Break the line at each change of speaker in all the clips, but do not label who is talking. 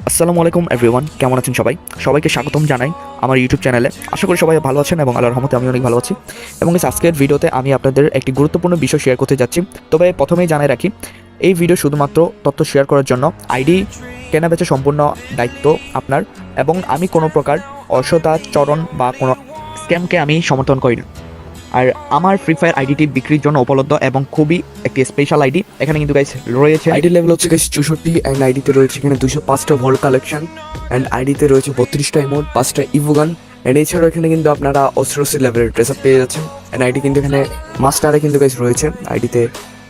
আসসালামু আলাইকুম এভরিওয়ান, কেমন আছেন সবাই? সবাইকে স্বাগতম জানাই আমার ইউটিউব চ্যানেলে। আশা করি সবাই ভালো আছেন এবং আল্লাহর রহমতে আমি অনেক ভালো আছি। এবং আজকের ভিডিওতে আমি আপনাদের একটি গুরুত্বপূর্ণ বিষয় শেয়ার করতে যাচ্ছি। তবে প্রথমেই জানাই রাখি, এই ভিডিও শুধুমাত্র তথ্য শেয়ার করার জন্য। আইডি কেনাবেচা সম্পূর্ণ দায়িত্ব আপনার, এবং আমি কোনো প্রকার অসদাচরণ বা কোনো স্ক্যামকে আমি সমর্থন করি না। আর আমার ফ্রি ফায়ার আইডিটি বিক্রির জন্য উপলব্ধ এবং খুবই একটি স্পেশাল আইডি। এখানে কিন্তু গাইস রয়েছে
আইডি লেভেল হচ্ছে গাইস 64 এন্ড আইডিতে রয়েছে এখানে 205টা ভোল্ট কালেকশন এন্ড আইডিতে রয়েছে 32টা ইমোট, 5টা ইভোগান এন্ড এছাড়াও এখানে কিন্তু আপনারা অস্ত্রসি লেভেলের ড্রেস আপ পেয়ে যাচ্ছেন। এন্ড আইডি কিন্তু এখানে মাস্টারে কিন্তু গাইস রয়েছে। আইডিতে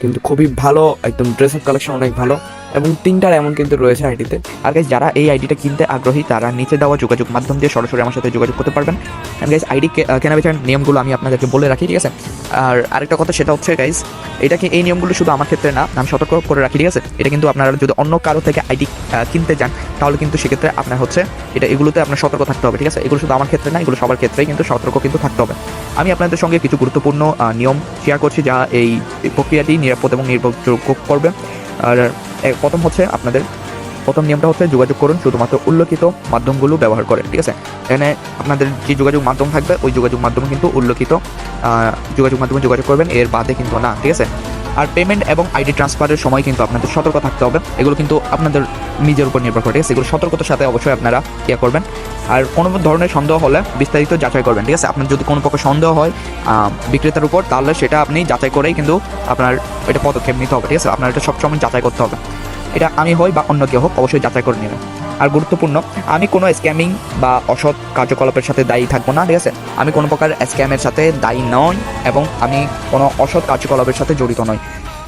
কিন্তু খুবই ভালো একদম ড্রেস আপ কালেকশন অনেক ভালো এবং 3টার এমন কিন্তু রয়েছে আইডিতে।
আর গাইস যারা এই আইডিটা কিনতে আগ্রহী তারা নিচে দেওয়া যোগাযোগ মাধ্যম দিয়ে সরাসরি আমার সাথে যোগাযোগ করতে পারবেন। এন্ড গাইস আইডি কেনাবেচার নিয়মগুলো আমি আপনাদেরকে বলে রাখি, ঠিক আছে? আর আরেকটা কথা সেটা হচ্ছে গাইস, এই নিয়মগুলো শুধু আমার ক্ষেত্রে না, আমি সতর্ক করে রাখি, ঠিক আছে? এটা কিন্তু আপনারা যদি অন্য কারো থেকে আইডি কিনতে যান তাহলে কিন্তু সেক্ষেত্রে আপনার হচ্ছে এগুলোতে আপনার সতর্ক থাকতে হবে, ঠিক আছে? এগুলো শুধু আমার ক্ষেত্রে না, এগুলো সবার ক্ষেত্রেই কিন্তু সতর্ক কিন্তু থাকতে হবে। আমি আপনাদের সঙ্গে কিছু গুরুত্বপূর্ণ নিয়ম শেয়ার করছি যা এই প্রক্রিয়াটি নিরাপদ এবং নির্ভরযোগ্য করবে। আর প্রথম হচ্ছে প্রথম নিয়মটা হচ্ছে যোগাযোগ করুন শুধুমাত্র উল্লেখিত মাধ্যমগুলো ব্যবহার করে, ঠিক আছে? এখানে আপনাদের যে যোগাযোগ মাধ্যম থাকবে ওই যোগাযোগ মাধ্যম কিন্তু উল্লেখিত যোগাযোগ মাধ্যমে যোগাযোগ করবেন, এর বাদে কিন্তু না, ঠিক আছে? আর পেমেন্ট এবং আইডি ট্রান্সফারের সময় কিন্তু আপনাদের সতর্ক থাকতে হবে। এগুলো কিন্তু আপনাদের নিজের উপর নির্ভর করে, ঠিক আছে? এগুলো সতর্কতার সাথে অবশ্যই আপনারা করবেন। আর কোনো ধরনের সন্দেহ হলে বিস্তারিত যাচাই করবেন, ঠিক আছে? আপনার যদি কোনো প্রকার সন্দেহ হয় বিক্রেতার উপর, তাহলে সেটা আপনি যাচাই করেই কিন্তু আপনার এটা পদক্ষেপ নিতে হবে, ঠিক আছে? আপনার এটা সবসময় যাচাই করতে হবে। এটা আমি হই বা অন্য কেউ হোক, অবশ্যই যাচাই করে নেবেন। আর গুরুত্বপূর্ণ, আমি কোনো স্ক্যামিং বা অসৎ কার্যকলাপের সাথে দায়ী থাকবো না, ঠিক আছে? আমি কোনো প্রকার স্ক্যামের সাথে দায়ী নই এবং আমি কোনো অসৎ কার্যকলাপের সাথে জড়িত নই।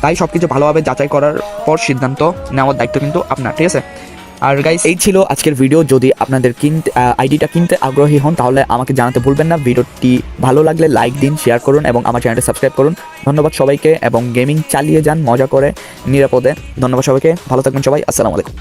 তাই সব কিছু ভালোভাবে যাচাই করার পর সিদ্ধান্ত নেওয়ার দায়িত্ব কিন্তু আপনার, ঠিক আছে? আর গাইস, এই ছিল আজকের ভিডিও। যদি আপনাদের আইডিটা কিনতে আগ্রহী হন তাহলে আমাকে জানাতে ভুলবেন না। ভিডিওটি ভালো লাগলে লাইক দিন, শেয়ার করুন এবং আমার চ্যানেলটা সাবস্ক্রাইব করুন। ধন্যবাদ সবাইকে এবং গেমিং চালিয়ে যান মজা করে নিরাপদে। ধন্যবাদ সবাইকে, ভালো থাকবেন সবাই। আসসালামু আলাইকুম।